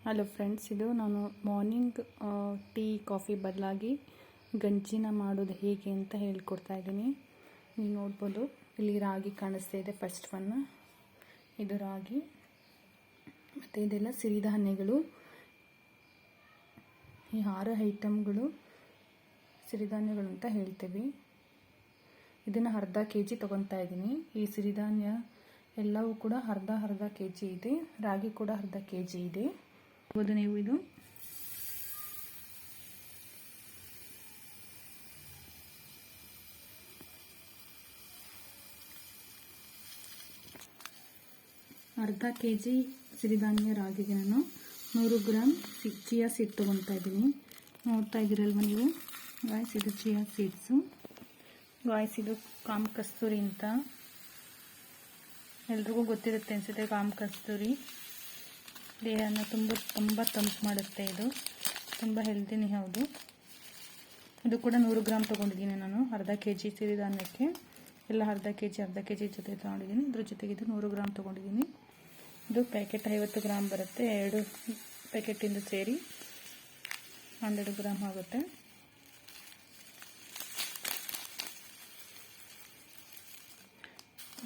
Hello friends, ಇದು ನಾನು morning tea coffee ಬದಲಾಗಿ ಗಂಜಿನ ಮಾಡೋದು ಹೇಗೆ ಅಂತ ಹೇಳ್ಕೊಡ್ತಾ ಇದ್ದೀನಿ. ನೀವು ನೋಡ್ಬೋದು, ಇಲ್ಲಿ ರಾಗಿ ಕಾಣಿಸ್ತಾ ಇದೆ. ಫಸ್ಟ್ ಒನ್ ಇದು ರಾಗಿ, ಮತ್ತು ಇದೆಲ್ಲ ಸಿರಿಧಾನ್ಯಗಳು. ಈ 6 ಐಟಮ್ಗಳು ಸಿರಿಧಾನ್ಯಗಳು ಅಂತ ಹೇಳ್ತೀವಿ. ಇದನ್ನು ಅರ್ಧ kg ತೊಗೊತಾ ಇದ್ದೀನಿ. ಈ ಸಿರಿಧಾನ್ಯ ಎಲ್ಲವೂ ಕೂಡ ಅರ್ಧ kg ಇದೆ. ರಾಗಿ ಕೂಡ ಅರ್ಧ kg ಇದೆ. ನೀವು ಇದು ಅರ್ಧ kg ಸಿರಿಧಾನ್ಯ ರಾಗಿಗೆ ನಾನು 100 ಗ್ರಾಮ್ ಚಿಯಾ ಸೀಡ್ ತೊಗೊತಾ ಇದ್ದೀನಿ. ನೋಡ್ತಾ ಇದ್ದೀರಲ್ವ ನೀವು ಗಾಯ್ಸ್, ಇದು ಚಿಯಾ ಸೀಡ್ಸು. ಗಾಯ್ಸ್, ಇದು ಕಾಮ್ ಕಸ್ತೂರಿ ಅಂತ ಎಲ್ರಿಗೂ ಗೊತ್ತಿರುತ್ತೆ ಅನಿಸುತ್ತೆ. ಕಾಮ್ ಕಸ್ತೂರಿ ದೇಹನ ತುಂಬ ತಂಪು ಮಾಡುತ್ತೆ. ಇದು ತುಂಬ ಹೆಲ್ದಿನೇ ಹೌದು. ಇದು ಕೂಡ 100 ಗ್ರಾಮ್ ತೊಗೊಂಡಿದ್ದೀನಿ ನಾನು. ಅರ್ಧ kg ಸಿರಿಧಾನ್ಯಕ್ಕೆ ಎಲ್ಲ ಅರ್ಧ kg ಜೊತೆ ತೊಗೊಂಡಿದ್ದೀನಿ. ಇದ್ರ ಜೊತೆಗೆ ಇದು 100 ಗ್ರಾಮ್ ತೊಗೊಂಡಿದ್ದೀನಿ. ಇದು ಪ್ಯಾಕೆಟ್ 50 ಗ್ರಾಮ್ ಬರುತ್ತೆ. 2 ಪ್ಯಾಕೆಟಿಂದ ಸೇರಿ 100 ಗ್ರಾಮ್ ಆಗುತ್ತೆ.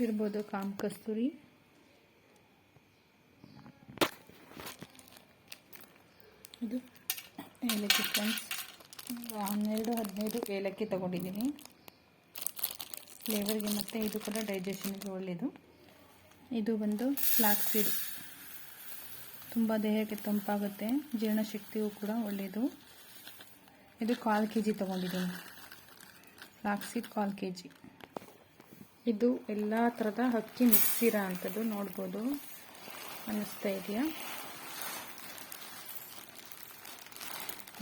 ಇರ್ಬೋದು ಕಾಮ್ ಕಸ್ತೂರಿ. ಇದು ಏಲಕ್ಕಿ ಫ್ರೆಂಡ್ಸ್, 12-15 ಏಲಕ್ಕಿ ತೊಗೊಂಡಿದ್ದೀನಿ ಫ್ಲೇವರ್ಗೆ, ಮತ್ತು ಇದು ಕೂಡ ಡೈಜೆಷನ್ಗೆ ಒಳ್ಳೆಯದು. ಇದು ಬಂದು ಫ್ಲಾಕ್ಸ್ ಸೀಡ್, ತುಂಬ ದೇಹಕ್ಕೆ ತಂಪಾಗುತ್ತೆ, ಜೀರ್ಣಶಕ್ತಿಗೂ ಕೂಡ ಒಳ್ಳೆಯದು. ಇದು 1/4 kg ತೊಗೊಂಡಿದ್ದೀನಿ. Flax seed 1/4 kg. ಇದು ಎಲ್ಲ ಥರದ ಅಕ್ಕಿ ಮಿಕ್ಸಿರೋ ಅಂಥದ್ದು, ನೋಡ್ಬೋದು, ಅನ್ನಿಸ್ತಾ ಇದೆಯಾ?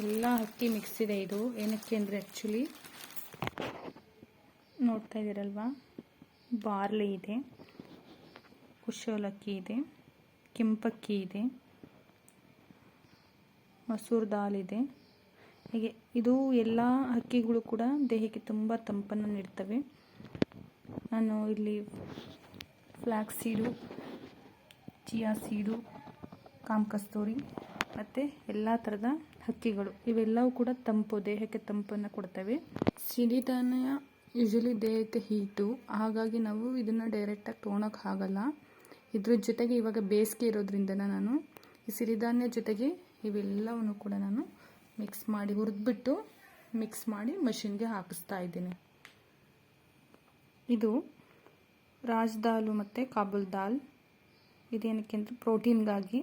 ಎಲ್ಲ ಅಕ್ಕಿ ಮಿಕ್ಸ್ ಇದೆ. ಇದು ಏನಕ್ಕೆ ಅಂದರೆ ಆ್ಯಕ್ಚುಲಿ ನೋಡ್ತಾ ಇದ್ದೀರಲ್ವಾ, ಬಾರ್ಲಿ ಇದೆ, ಕುಶೋಲಕ್ಕಿ ಇದೆ, ಕೆಂಪಕ್ಕಿ ಇದೆ, ಮಸೂರ್ ದಾಲ್ ಇದೆ. ಹೀಗೆ ಇದು ಎಲ್ಲ ಅಕ್ಕಿಗಳು ಕೂಡ ದೇಹಕ್ಕೆ ತುಂಬ ತಂಪನ್ನು ನೀಡ್ತವೆ. ನಾನು ಇಲ್ಲಿ ಫ್ಲಾಕ್ಸ್ ಸೀಡು, ಚಿಯಾ ಸೀಡು, ಕಾಮ್ ಕಸ್ತೂರಿ ಮತ್ತು ಎಲ್ಲ ಥರದ ಅಕ್ಕಿಗಳು, ಇವೆಲ್ಲವೂ ಕೂಡ ತಂಪು, ದೇಹಕ್ಕೆ ತಂಪನ್ನು ಕೊಡ್ತವೆ. ಸಿರಿಧಾನ್ಯ ಯೂಶಲಿ ದೇಹಕ್ಕೆ ಹೀಟು, ಹಾಗಾಗಿ ನಾವು ಇದನ್ನು ಡೈರೆಕ್ಟಾಗಿ ತೊಗೊಳಕ್ಕೆ ಆಗಲ್ಲ. ಇದ್ರ ಜೊತೆಗೆ ಇವಾಗ ಬೇಸಿಗೆ ಇರೋದ್ರಿಂದ ನಾನು ಈ ಸಿರಿಧಾನ್ಯ ಜೊತೆಗೆ ಇವೆಲ್ಲವನ್ನು ಕೂಡ ನಾನು ಮಿಕ್ಸ್ ಮಾಡಿ ಹುರಿದ್ಬಿಟ್ಟು ಮಿಕ್ಸ್ ಮಾಡಿ ಮಷಿನ್ಗೆ ಹಾಕಿಸ್ತಾ ಇದ್ದೀನಿ. ಇದು ರಾಜ್ ದಾಲು ಮತ್ತು ಕಾಬುಲ್ ದಾಲ್. ಇದೇನಕ್ಕೆ ಅಂದರೆ ಪ್ರೋಟೀನ್ಗಾಗಿ.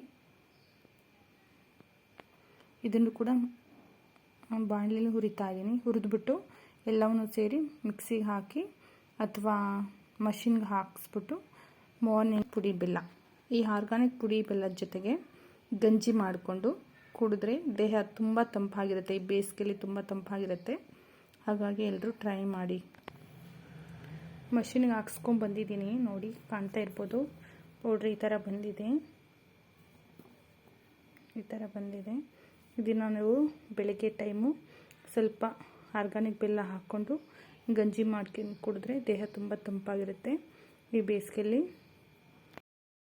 ಇದನ್ನು ಕೂಡ ಬಾಣಲೆಯಲ್ಲಿ ಹುರಿತಾ ಇದ್ದೀನಿ. ಹುರಿದ್ಬಿಟ್ಟು ಎಲ್ಲವನ್ನು ಸೇರಿ ಮಿಕ್ಸಿಗೆ ಹಾಕಿ ಅಥವಾ ಮಷಿನ್ಗೆ ಹಾಕಿಸ್ಬಿಟ್ಟು ಮಾರ್ನಿಂಗ್ ಪುಡಿ ಬೆಲ್ಲ, ಈ ಆರ್ಗಾನಿಕ್ ಪುಡಿ ಬೆಲ್ಲದ ಜೊತೆಗೆ ಗಂಜಿ ಮಾಡಿಕೊಂಡು ಕುಡಿದ್ರೆ ದೇಹ ತುಂಬ ತಂಪಾಗಿರುತ್ತೆ. ಈ ಬೇಸಿಗೆಯಲ್ಲಿ ತುಂಬ ತಂಪಾಗಿರುತ್ತೆ. ಹಾಗಾಗಿ ಎಲ್ಲರೂ ಟ್ರೈ ಮಾಡಿ. ಮಷಿನ್ಗೆ ಹಾಕ್ಸ್ಕೊಂಡು ಬಂದಿದ್ದೀನಿ, ನೋಡಿ ಕಾಣ್ತಾ ಇರ್ಬೋದು. ಪೌಡ್ರ್ ಈ ಥರ ಬಂದಿದೆ, ಇದನ್ನು ನಾವು ಬೆಳಗ್ಗೆ ಟೈಮು ಸ್ವಲ್ಪ ಆರ್ಗಾನಿಕ್ ಬೆಲ್ಲ ಹಾಕ್ಕೊಂಡು ಗಂಜಿ ಮಾಡ್ಕೊಂಡು ಕುಡಿದ್ರೆ ದೇಹ ತುಂಬ ತಂಪಾಗಿರುತ್ತೆ ಈ ಬೇಸಿಗೆಯಲ್ಲಿ.